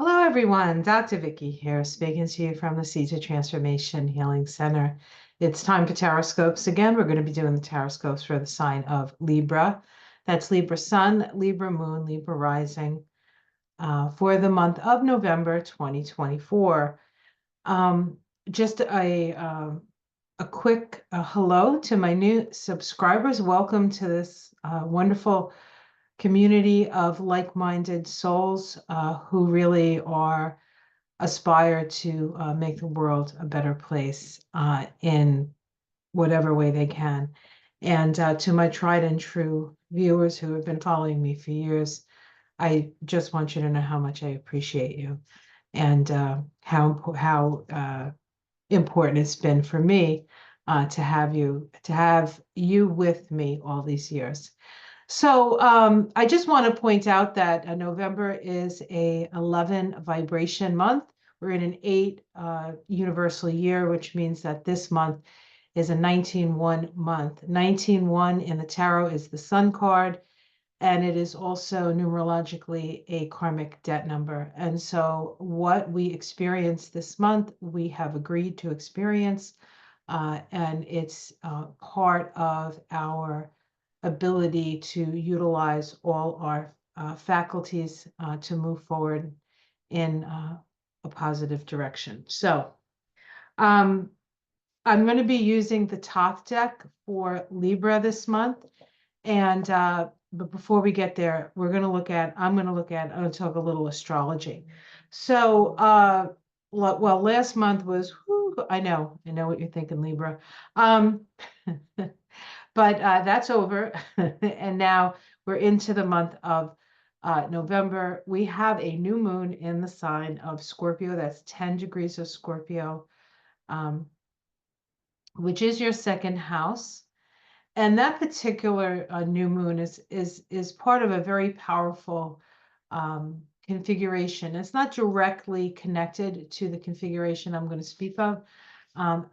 Hello, everyone. Dr. Vicky here, speaking to you from the Seeds of Transformation Healing Center. It's time for Taroscopes again. We're going to be doing the Taroscopes for the sign of Libra. That's Libra Sun, Libra Moon, Libra Rising for the month of November 2024. Just a quick hello to my new subscribers. Welcome to this wonderful community of like-minded souls who really aspire to make the world a better place in whatever way they can. And to my tried and true viewers who have been following me for years, I just want you to know how much I appreciate you and how important it's been for me to have you with me all these years. So I just want to point out that November is a 11 vibration month. We're in an 8 universal year, which means that this month is a 19-1 month. 19-1 in the tarot is the Sun card, and it is also numerologically a karmic debt number. And so what we experience this month, we have agreed to experience, and it's part of our ability to utilize all our faculties to move forward in a positive direction. So I'm going to be using the Thoth Deck for Libra this month. And but before we get there, I'm going to talk a little astrology. So well, last month was, I know what you're thinking, Libra. But that's over. And now we're into the month of November. We have a new moon in the sign of Scorpio. That's 10 degrees of Scorpio, which is your second house. And that particular new moon is part of a very powerful configuration. It's not directly connected to the configuration I'm going to speak of,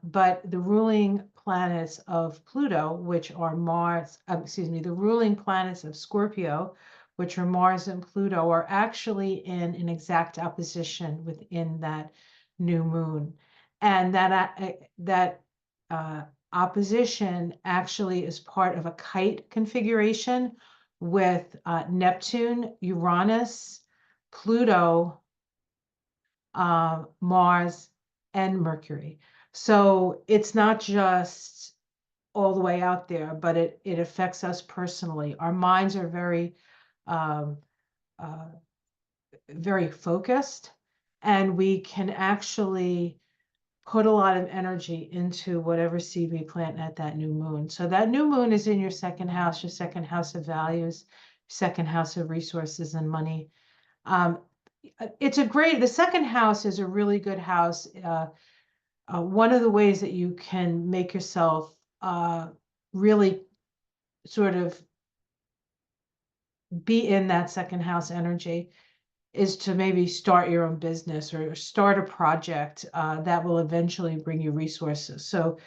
but the ruling planets of Pluto, which are the ruling planets of Scorpio, which are Mars and Pluto, are actually in an exact opposition within that new moon. And that opposition actually is part of a kite configuration with Neptune, Uranus, Pluto, Mars, and Mercury. So it's not just all the way out there, but it affects us personally. Our minds are very, very focused, and we can actually put a lot of energy into whatever seed we plant at that new moon. So that new moon is in your second house of values, second house of resources and money. The second house is a really good house. One of the ways that you can make yourself really sort of be in that second house energy is to maybe start your own business or start a project that will eventually bring you resources. So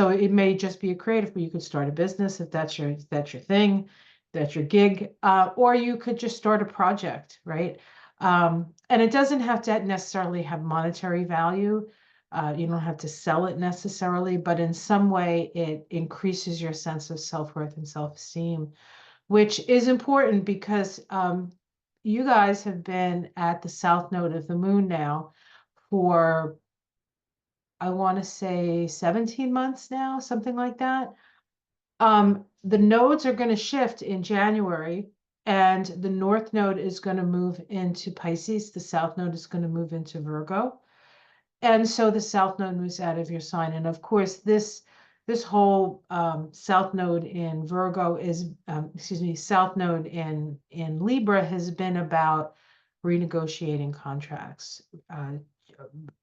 it may just be a creative, but you could start a business if that's your thing, that's your gig, or you could just start a project, right? And it doesn't have to necessarily have monetary value. You don't have to sell it necessarily, but in some way it increases your sense of self-worth and self-esteem, which is important because you guys have been at the south node of the moon now for, I want to say 17 months now, something like that. The nodes are going to shift in January, and the north node is going to move into Pisces. The south node is going to move into Virgo. And so the south node moves out of your sign. And of course, this whole south node in Virgo south node in Libra has been about renegotiating contracts,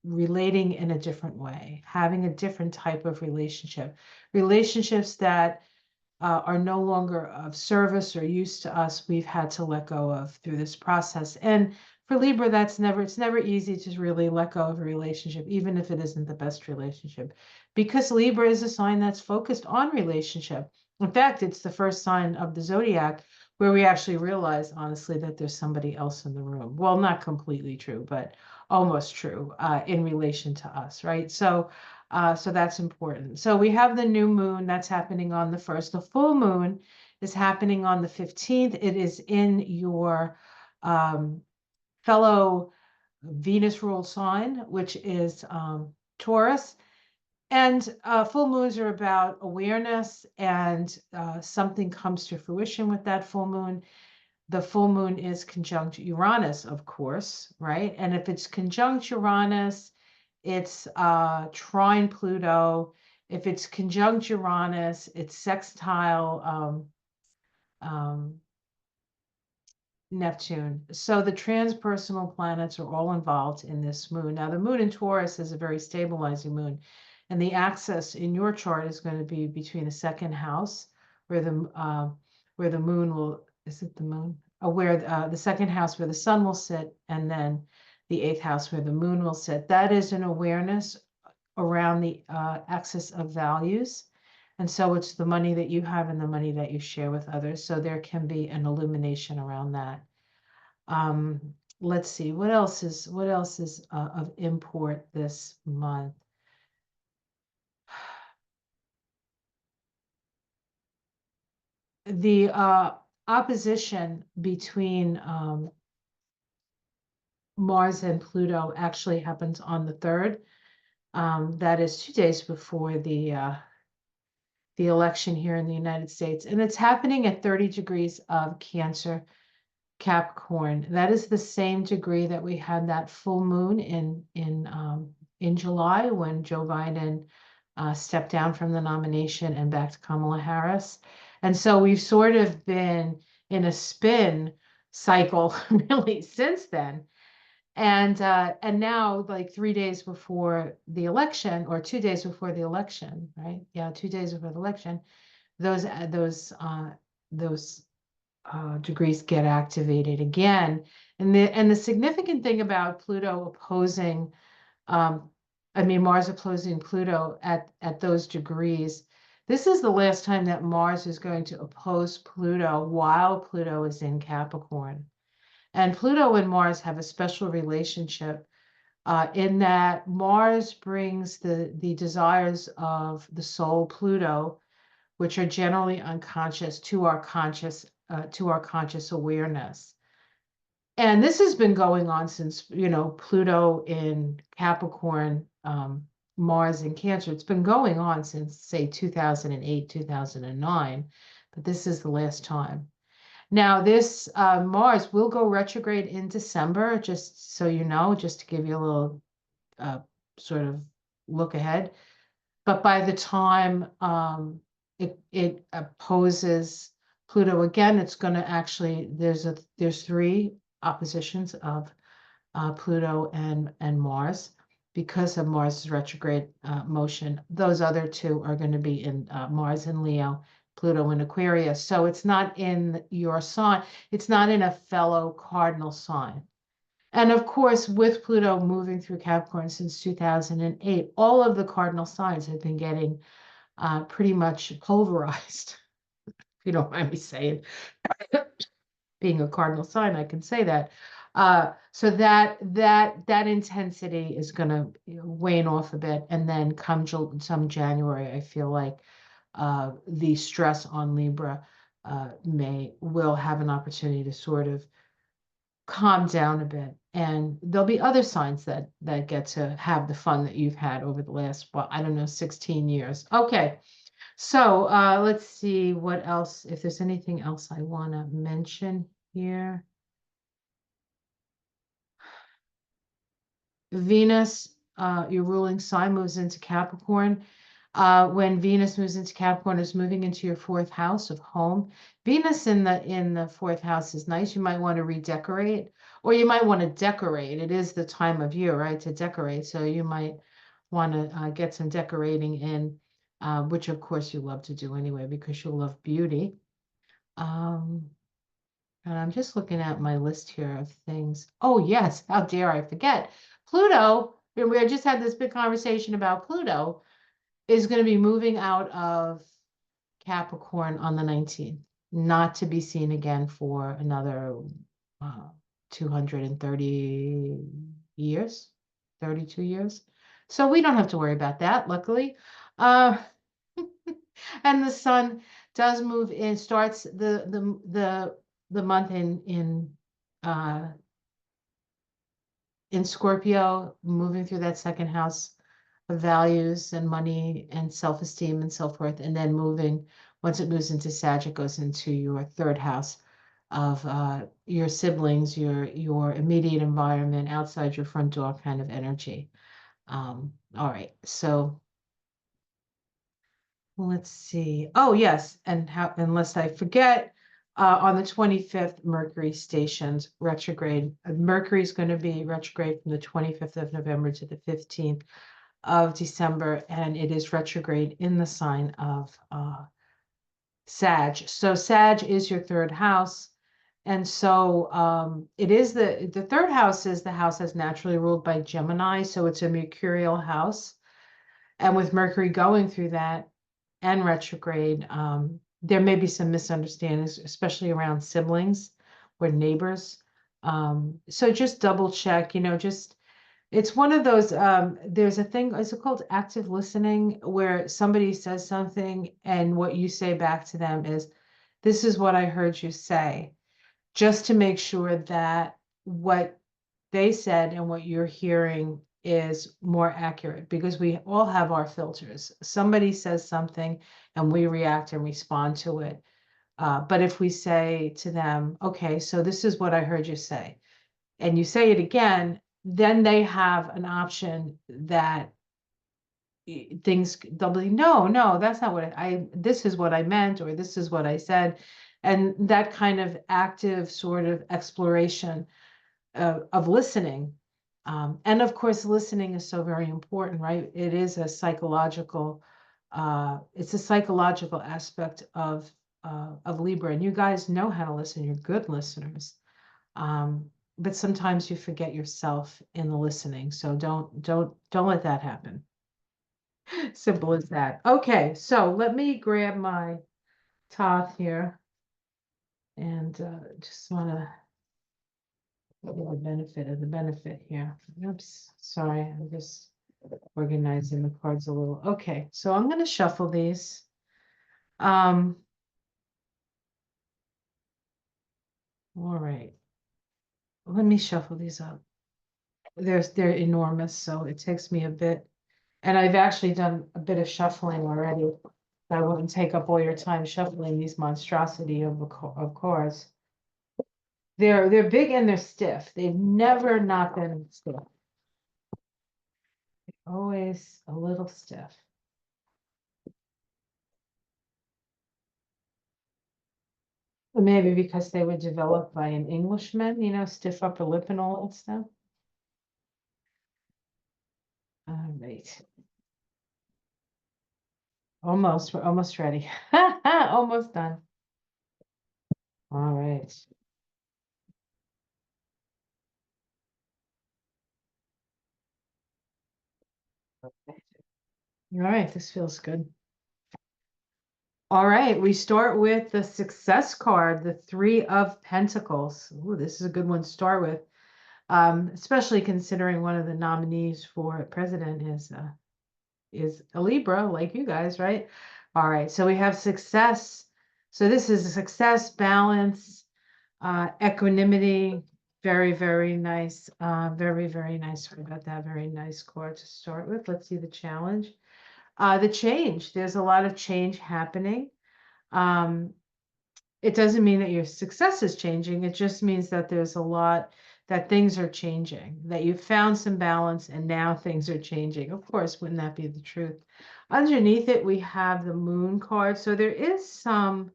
relating in a different way, having a different type of relationships that are no longer of service or use to us, we've had to let go of through this process. And for Libra, it's never easy to really let go of a relationship, even if it isn't the best relationship, because Libra is a sign that's focused on relationship. In fact, it's the first sign of the zodiac where we actually realize, honestly, that there's somebody else in the room. Well, not completely true, but almost true in relation to us, right? So that's important. So we have the new moon that's happening on the 1st. The full moon is happening on the 15th. It is in your fellow Venus ruled sign, which is Taurus. And full moons are about awareness, and something comes to fruition with that full moon. The full moon is conjunct Uranus, of course, right? And if it's conjunct Uranus, it's trine Pluto. If it's conjunct Uranus, it's sextile Neptune. So the transpersonal planets are all involved in this moon. Now, the moon in Taurus is a very stabilizing moon, and the axis in your chart is going to be between the second house, where the moon will, is it the moon? Where the second house where the sun will sit, and then the 8th house where the moon will sit. That is an awareness around the axis of values. And so it's the money that you have and the money that you share with others. So there can be an illumination around that. Let's see, what else is of import this month? The opposition between Mars and Pluto actually happens on the 3rd. That is 2 days before the election here in the United States, and it's happening at 30 degrees of Cancer, Capricorn. That is the same degree that we had that full moon in July, when Joe Biden stepped down from the nomination and backed Kamala Harris. And so we've sort of been in a spin cycle really since then. And now, like 3 days before the election, or 2 days before the election, right? Yeah, 2 days before the election, those degrees get activated again. And the significant thing about Pluto opposing, Mars opposing Pluto at those degrees, this is the last time that Mars is going to oppose Pluto while Pluto is in Capricorn. And Pluto and Mars have a special relationship in that Mars brings the desires of the soul, Pluto, which are generally unconscious, to our conscious awareness. And this has been going on since, Pluto in Capricorn, Mars in Cancer. It's been going on since, say, 2008, 2009, but this is the last time. Now, this Mars will go retrograde in December, just so you know, just to give you a little sort of look ahead. But by the time it opposes Pluto again, it's going to actually, there's 3 oppositions of Pluto and Mars because of Mars' retrograde motion. Those other 2 are going to be in Mars in Leo, Pluto in Aquarius. So it's not in your sign. It's not in a fellow cardinal sign. And of course, with Pluto moving through Capricorn since 2008, all of the cardinal signs have been getting pretty much pulverized. If you don't mind me saying, being a cardinal sign, I can say that. So that intensity is going to wane off a bit, and then come some January, I feel like the stress on Libra will have an opportunity to sort of calm down a bit, and there'll be other signs that get to have the fun that you've had over the last, well, I don't know, 16 years. Okay, so let's see what else, if there's anything else I want to mention here. Venus, your ruling sign, moves into Capricorn. When Venus moves into Capricorn, is moving into your 4th house of home. Venus in the 4th house is nice. You might want to redecorate, or you might want to decorate. It is the time of year, right, to decorate. So you might want to get some decorating in, which of course you love to do anyway, because you love beauty. And I'm just looking at my list here of things. Oh, yes, how dare I forget. Pluto, we just had this big conversation about Pluto, is going to be moving out of Capricorn on the 19th. not to be seen again for another 230 years, 32 years. So we don't have to worry about that, luckily. Uh, and the sun does move in, starts the month uh, in Scorpio, moving through that second house of values and money and self-esteem and self-worth, and then moving, once it moves into Sag, it goes into your third house of your siblings, your immediate environment, outside your front door kind of energy. All right, so let's see. Oh, yes, and how, unless I forget, on the 25th, Mercury stations retrograde. Mercury is going to be retrograde from the 25th of November to the 15th of December, and it is retrograde in the sign of Sag. So Sag is your third house. And so it is the third house is the house that's naturally ruled by Gemini. So it's a mercurial house. And with Mercury going through that and retrograde, there may be some misunderstandings, especially around siblings or neighbors. So just double check, just it's one of those, there's a thing, is it called active listening, where somebody says something and what you say back to them is, this is what I heard you say, just to make sure that what they said and what you're hearing is more accurate, because we all have our filters. Somebody says something and we react and respond to it. But if we say to them, okay, so this is what I heard you say, and you say it again, then they have an option that things, they'll be, no, that's not what this is what I meant, or this is what I said. And that kind of active sort of exploration of listening. And of course, listening is so very important, right? It is a psychological, it's a psychological aspect of Libra. And you guys know how to listen. You're good listeners. But sometimes you forget yourself in the listening. So don't let that happen. Simple as that. Okay, so let me grab my Thoth here and just want to get the benefit of the benefit here. Oops, sorry, I'm just organizing the cards a little. Okay, so I'm going to shuffle these. All right, let me shuffle these up. They're enormous, so it takes me a bit. And I've actually done a bit of shuffling already. I wouldn't take up all your time shuffling these monstrosity of cards. They're big and they're stiff. They've never not been stiff. Always a little stiff. Maybe because they were developed by an Englishman, stiff upper lip and all that stuff. All right. Almost, we're almost ready. Almost done. All right. All right, this feels good. All right, we start with the success card, the Three of Pentacles. Ooh, this is a good one to start with, especially considering one of the nominees for president is a Libra, like you guys, right? All right, so we have success. So this is a success, balance, equanimity. Very, very nice. Very, very nice. Sorry about that. Very nice card to start with. Let's see the challenge. The change. There's a lot of change happening. It doesn't mean that your success is changing. It just means that there's a lot, that things are changing, that you've found some balance and now things are changing. Of course, wouldn't that be the truth? Underneath it, we have the Moon card. So there is some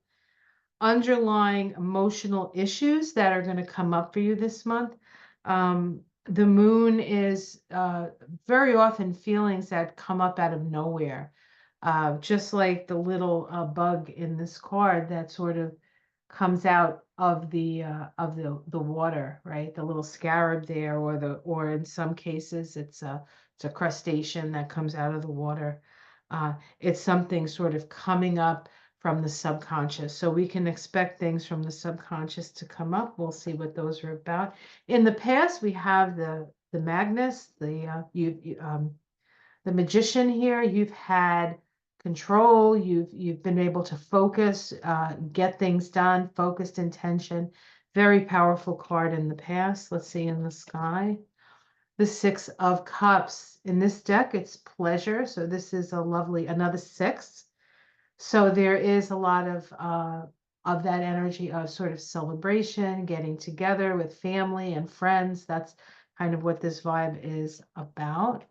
underlying emotional issues that are going to come up for you this month. The Moon is very often feelings that come up out of nowhere. Just like the little bug in this card that sort of comes out of the water, right? The little scarab there, or in some cases it's a crustacean that comes out of the water. It's something sort of coming up from the subconscious. So we can expect things from the subconscious to come up. We'll see what those are about. In the past, we have the Magnus, the Magician here. You've had control. You've been able to focus, get things done, focused intention. Very powerful card in the past. Let's see in the sky. The Six of Cups. In this deck, it's pleasure. So this is a lovely, another six. So there is a lot of that energy of sort of celebration, getting together with family and friends. That's kind of what this vibe is about.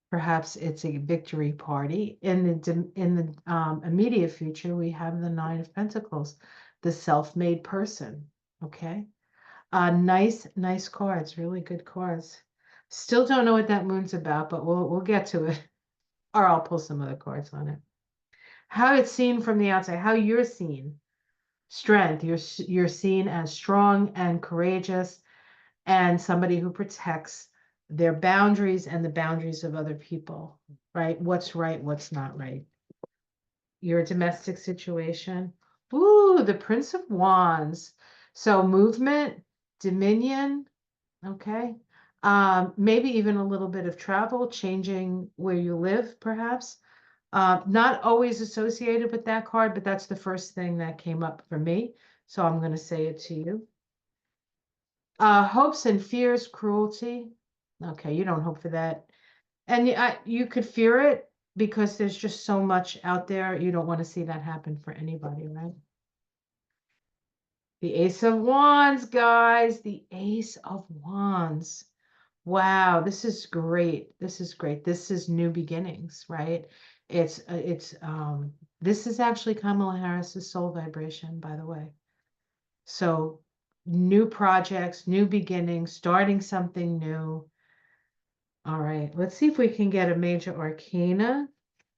Perhaps it's a victory party. In the immediate future, we have the Nine of Pentacles, the self-made person. Okay. Nice cards, really good cards. Still don't know what that moon's about, but we'll get to it. Or I'll pull some other cards on it. How it's seen from the outside, how you're seen. Strength, you're seen as strong and courageous and somebody who protects their boundaries and the boundaries of other people, right? What's right, what's not right. Your domestic situation. Ooh, the Prince of Wands. So movement, dominion, okay. Maybe even a little bit of travel, changing where you live, perhaps. Not always associated with that card, but that's the first thing that came up for me. So I'm going to say it to you. Hopes and fears, cruelty. Okay, you don't hope for that. And you could fear it because there's just so much out there. You don't want to see that happen for anybody, right? The Ace of Wands, guys. The Ace of Wands. Wow, this is great. This is great. This is new beginnings, right? This is actually Kamala Harris's soul vibration, by the way. So new projects, new beginnings, starting something new. All right, let's see if we can get a major arcana.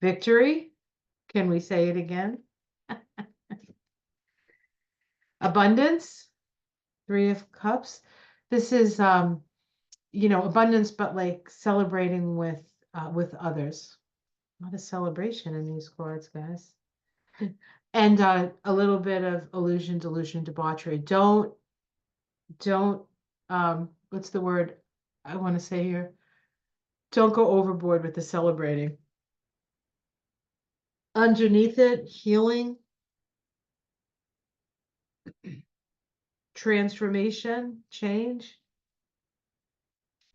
Victory. Can we say it again? Abundance. Three of Cups. This is abundance, but like celebrating with others. Not a celebration in these cards, guys. And a little bit of illusion, delusion, debauchery. Don't what's the word I want to say here? Don't go overboard with the celebrating. Underneath it, healing, transformation, change,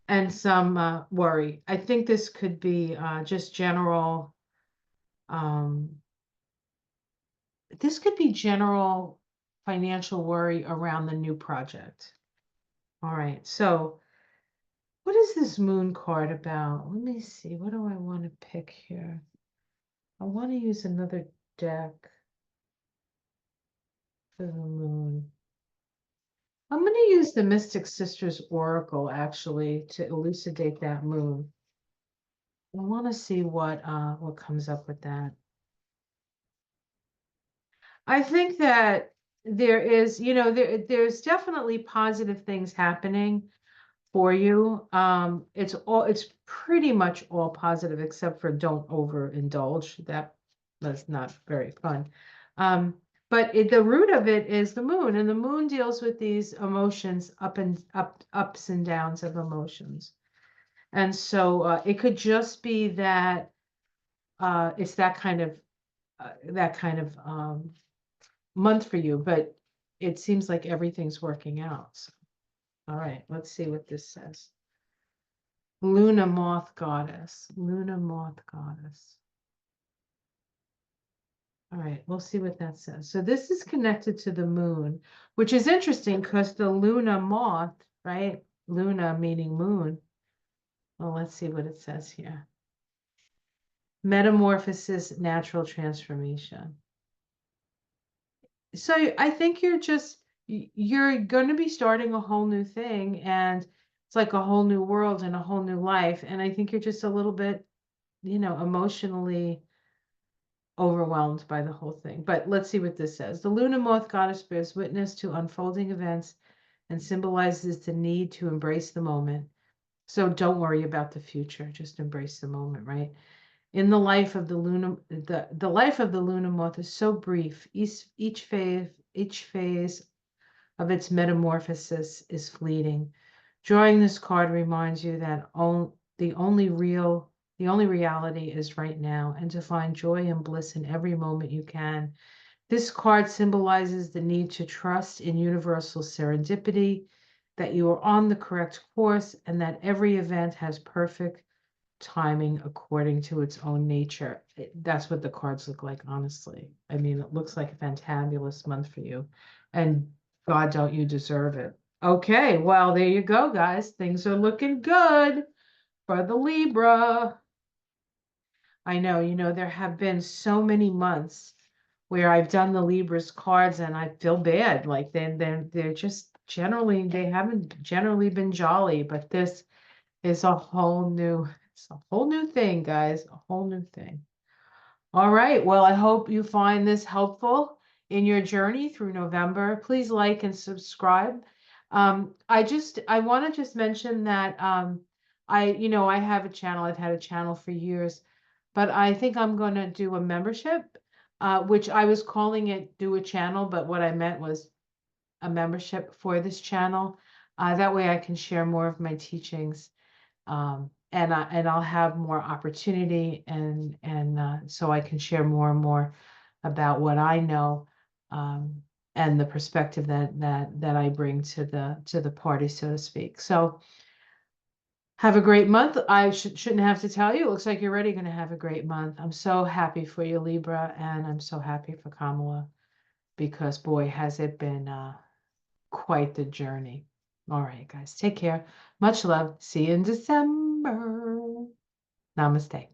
and some worry. I think this could be just general. This could be general financial worry around the new project. All right, so what is this moon card about? Let me see. What do I want to pick here? I want to use another deck for the moon. I'm going to use the Mystic Sisters Oracle, actually, to elucidate that moon. I want to see what comes up with that. I think that there is, there's definitely positive things happening for you. It's pretty much all positive except for don't overindulge. That's not very fun. But the root of it is the moon, and the moon deals with these emotions, ups and downs of emotions. And so it could just be that it's that kind of month for you, but it seems like everything's working out. So, all right, let's see what this says. Luna Moth Goddess. Luna Moth Goddess. All right, we'll see what that says. So this is connected to the moon, which is interesting because the Luna Moth, right? Luna meaning moon. Well, let's see what it says here. Metamorphosis, natural transformation. So I think you're going to be starting a whole new thing, and it's like a whole new world and a whole new life. And I think you're just a little bit, emotionally overwhelmed by the whole thing. But let's see what this says. The Luna Moth Goddess bears witness to unfolding events and symbolizes the need to embrace the moment. So don't worry about the future, just embrace the moment, right? In the life of the life of the lunar moth is so brief. Each phase of its metamorphosis is fleeting. Drawing this card reminds you that the only reality is right now, and to find joy and bliss in every moment you can. This card symbolizes the need to trust in universal serendipity, that you are on the correct course, and that every event has perfect timing according to its own nature. That's what the cards look like, honestly. I mean, it looks like a fantabulous month for you. And God, don't you deserve it? Okay, well, there you go, guys. Things are looking good for the Libra. I know, there have been so many months where I've done the Libra's cards and I feel bad. Like they're just they haven't generally been jolly, but this is it's a whole new thing, guys, a whole new thing. All right, well, I hope you find this helpful in your journey through November. Please like and subscribe. I want to just mention that I have a channel. I've had a channel for years, but I think I'm going to do a membership, which I was calling it do a channel, but what I meant was a membership for this channel. That way I can share more of my teachings, and I'll have more opportunity, and so I can share more and more about what I know, and the perspective that I bring to the party, so to speak. So have a great month. I shouldn't have to tell you. It looks like you're already going to have a great month. I'm so happy for you, Libra, and I'm so happy for Kamala, because boy, has it been quite the journey. All right, guys, take care. Much love. See you in December. Namaste.